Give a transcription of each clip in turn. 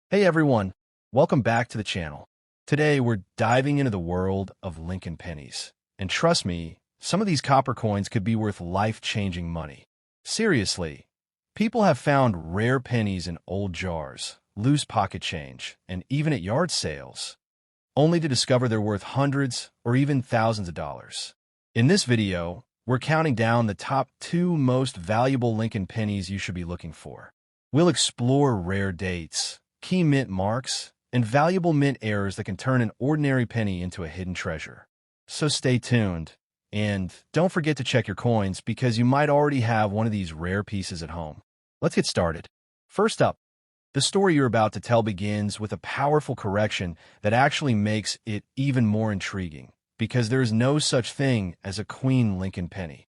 Hey everyone, welcome back to the channel. Today we're diving into the world of Lincoln pennies. And trust me, some of these copper coins could be worth life-changing money. Seriously, people have found rare pennies in old jars, loose pocket change, and even at yard sales, only to discover they're worth hundreds or even thousands of dollars. In this video, we're counting down the top 2 most valuable Lincoln pennies you should be looking for. We'll explore rare dates, key mint marks, and valuable mint errors that can turn an ordinary penny into a hidden treasure. So stay tuned, and don't forget to check your coins because you might already have one of these rare pieces at home. Let's get started. First up, the story you're about to tell begins with a powerful correction that actually makes it even more intriguing, because there is no such thing as a Queen Lincoln penny.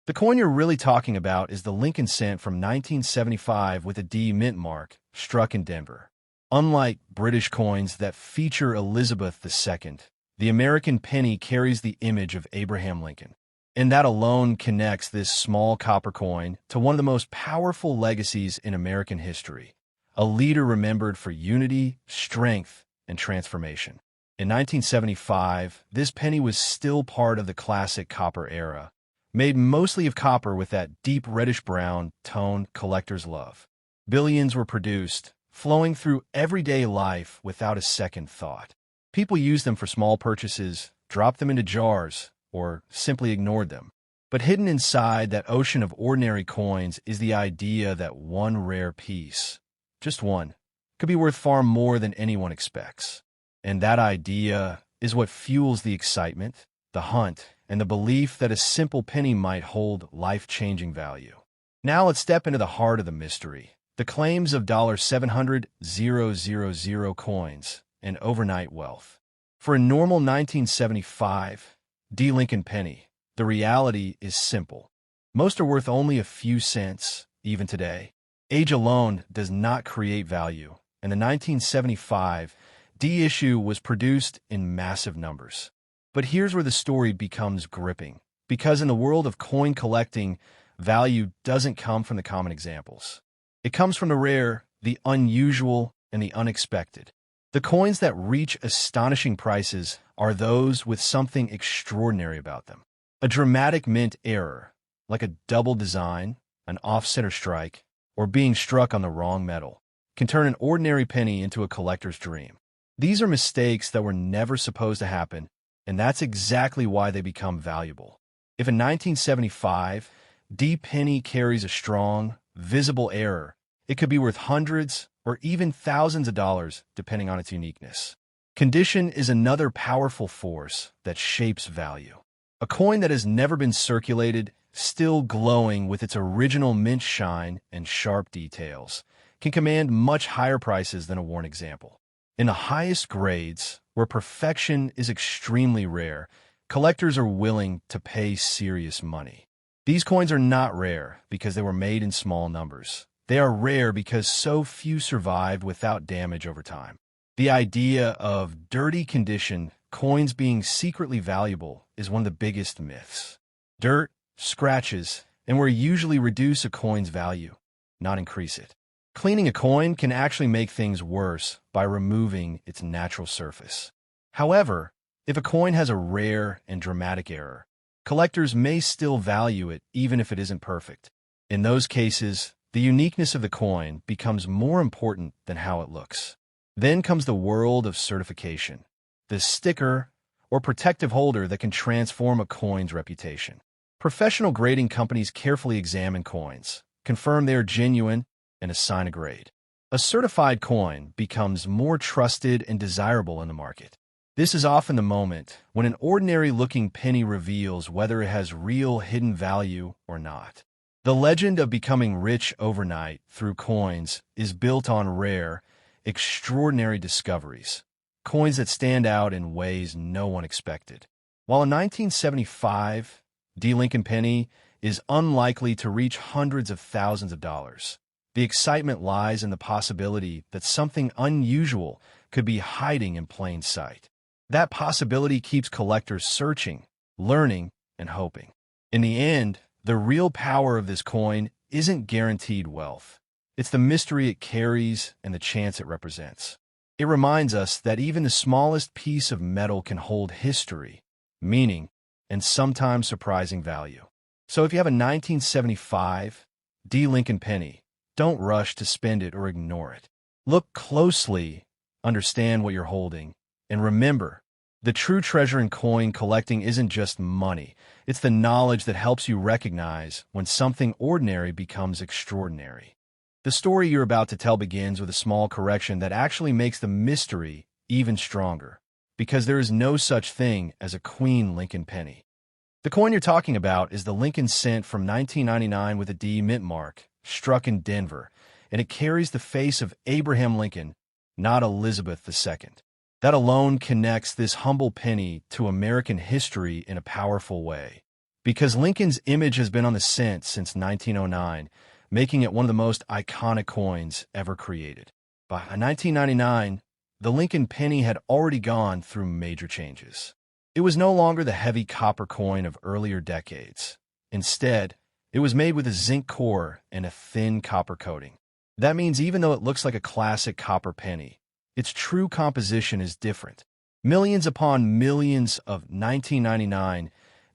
The coin you're really talking about is the Lincoln cent from 1975 with a D mint mark, struck in Denver. Unlike British coins that feature Elizabeth II, the American penny carries the image of Abraham Lincoln. And that alone connects this small copper coin to one of the most powerful legacies in American history, a leader remembered for unity, strength, and transformation. In 1975, this penny was still part of the classic copper era, made mostly of copper with that deep reddish-brown tone collectors love. Billions were produced, flowing through everyday life without a second thought. People used them for small purchases, dropped them into jars, or simply ignored them. But hidden inside that ocean of ordinary coins is the idea that one rare piece, just one, could be worth far more than anyone expects. And that idea is what fuels the excitement, the hunt, and the belief that a simple penny might hold life-changing value. Now let's step into the heart of the mystery, the claims of $700,000 coins and overnight wealth. For a normal 1975 D Lincoln penny, the reality is simple. Most are worth only a few cents, even today. Age alone does not create value, and the 1975 D issue was produced in massive numbers. But here's where the story becomes gripping, because in the world of coin collecting, value doesn't come from the common examples. It comes from the rare, the unusual, and the unexpected. The coins that reach astonishing prices are those with something extraordinary about them. A dramatic mint error, like a double design, an off-center strike, or being struck on the wrong metal, can turn an ordinary penny into a collector's dream. These are mistakes that were never supposed to happen, and that's exactly why they become valuable. If a 1975 D penny carries a strong, visible error, it could be worth hundreds or even thousands of dollars, depending on its uniqueness. Condition is another powerful force that shapes value. A coin that has never been circulated, still glowing with its original mint shine and sharp details, can command much higher prices than a worn example. In the highest grades, where perfection is extremely rare, collectors are willing to pay serious money. These coins are not rare because they were made in small numbers. They are rare because so few survived without damage over time. The idea of dirty condition coins being secretly valuable is one of the biggest myths. Dirt, scratches, and will usually reduce a coin's value, not increase it. Cleaning a coin can actually make things worse by removing its natural surface. However, if a coin has a rare and dramatic error, collectors may still value it even if it isn't perfect. In those cases, the uniqueness of the coin becomes more important than how it looks. Then comes the world of certification, the sticker or protective holder that can transform a coin's reputation. Professional grading companies carefully examine coins, confirm they are genuine, and assign a grade. A certified coin becomes more trusted and desirable in the market. This is often the moment when an ordinary-looking penny reveals whether it has real hidden value or not. The legend of becoming rich overnight through coins is built on rare, extraordinary discoveries, coins that stand out in ways no one expected. While a 1975 D Lincoln penny is unlikely to reach hundreds of thousands of dollars, the excitement lies in the possibility that something unusual could be hiding in plain sight. That possibility keeps collectors searching, learning, and hoping. In the end, the real power of this coin isn't guaranteed wealth. It's the mystery it carries and the chance it represents. It reminds us that even the smallest piece of metal can hold history, meaning, and sometimes surprising value. So if you have a 1975 D. Lincoln penny, don't rush to spend it or ignore it. Look closely, understand what you're holding, and remember, the true treasure in coin collecting isn't just money. It's the knowledge that helps you recognize when something ordinary becomes extraordinary. The story you're about to tell begins with a small correction that actually makes the mystery even stronger, because there is no such thing as a Queen Lincoln penny. The coin you're talking about is the Lincoln cent from 1999 with a D mint mark, struck in Denver, and it carries the face of Abraham Lincoln, not Elizabeth II. That alone connects this humble penny to American history in a powerful way, because Lincoln's image has been on the cent since 1909, making it one of the most iconic coins ever created. By 1999, the Lincoln penny had already gone through major changes. It was no longer the heavy copper coin of earlier decades. Instead, it was made with a zinc core and a thin copper coating. That means even though it looks like a classic copper penny, its true composition is different. Millions upon millions of 1999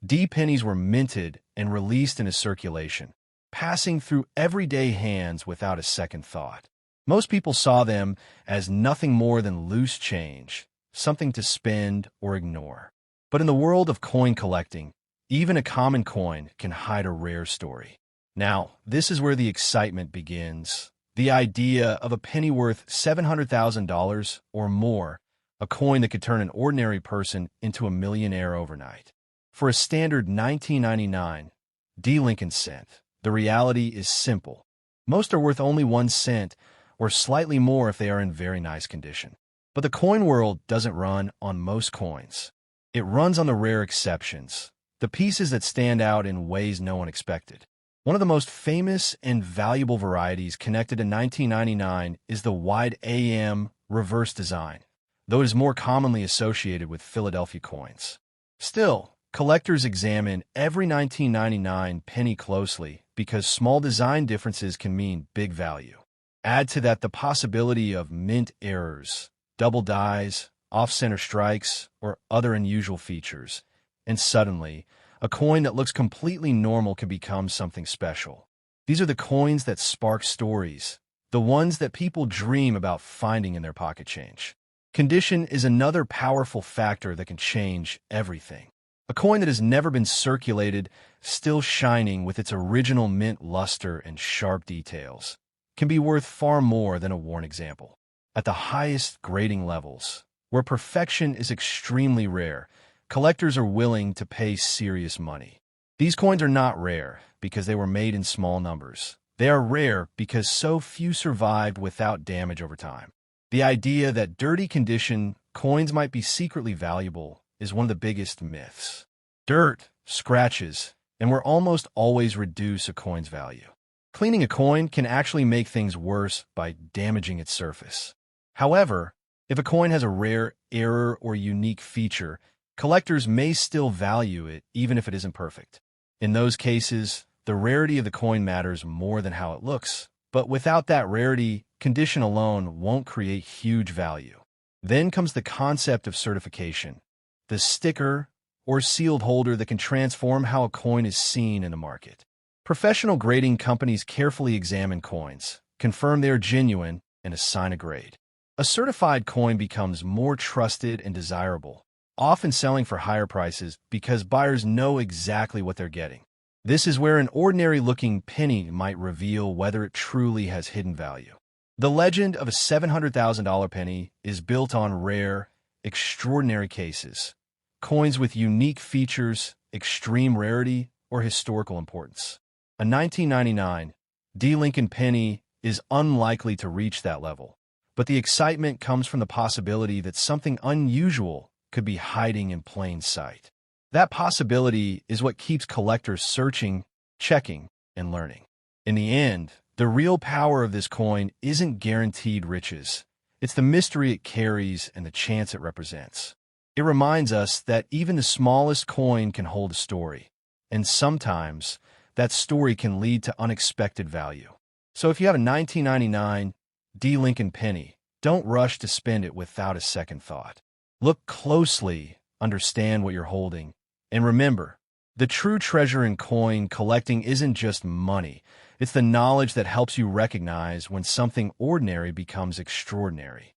D pennies were minted and released into circulation, passing through everyday hands without a second thought. Most people saw them as nothing more than loose change, something to spend or ignore. But in the world of coin collecting, even a common coin can hide a rare story. Now, this is where the excitement begins. The idea of a penny worth $700,000 or more, a coin that could turn an ordinary person into a millionaire overnight. For a standard 1999 D. Lincoln cent, the reality is simple. Most are worth only 1 cent, or slightly more if they are in very nice condition. But the coin world doesn't run on most coins. It runs on the rare exceptions, the pieces that stand out in ways no one expected. One of the most famous and valuable varieties connected to 1999 is the wide AM reverse design, though it is more commonly associated with Philadelphia coins. Still, collectors examine every 1999 penny closely because small design differences can mean big value. Add to that the possibility of mint errors, double dies, off-center strikes, or other unusual features, and suddenly, a coin that looks completely normal can become something special. These are the coins that spark stories, the ones that people dream about finding in their pocket change. Condition is another powerful factor that can change everything. A coin that has never been circulated, still shining with its original mint luster and sharp details, can be worth far more than a worn example. At the highest grading levels, where perfection is extremely rare, collectors are willing to pay serious money. These coins are not rare because they were made in small numbers. They are rare because so few survived without damage over time. The idea that dirty condition coins might be secretly valuable is one of the biggest myths. Dirt, scratches, and will almost always reduce a coin's value. Cleaning a coin can actually make things worse by damaging its surface. However, if a coin has a rare error or unique feature, collectors may still value it even if it isn't perfect. In those cases, the rarity of the coin matters more than how it looks, but without that rarity, condition alone won't create huge value. Then comes the concept of certification, the sticker or sealed holder that can transform how a coin is seen in the market. Professional grading companies carefully examine coins, confirm they are genuine, and assign a grade. A certified coin becomes more trusted and desirable, often selling for higher prices because buyers know exactly what they're getting. This is where an ordinary-looking penny might reveal whether it truly has hidden value. The legend of a $700,000 penny is built on rare, extraordinary cases, coins with unique features, extreme rarity, or historical importance. A 1999 D. Lincoln penny is unlikely to reach that level, but the excitement comes from the possibility that something unusual could be hiding in plain sight. That possibility is what keeps collectors searching, checking, and learning. In the end, the real power of this coin isn't guaranteed riches. It's the mystery it carries and the chance it represents. It reminds us that even the smallest coin can hold a story, and sometimes that story can lead to unexpected value. So if you have a 1999 D. Lincoln penny, don't rush to spend it without a second thought. Look closely, understand what you're holding, and remember, the true treasure in coin collecting isn't just money. It's the knowledge that helps you recognize when something ordinary becomes extraordinary.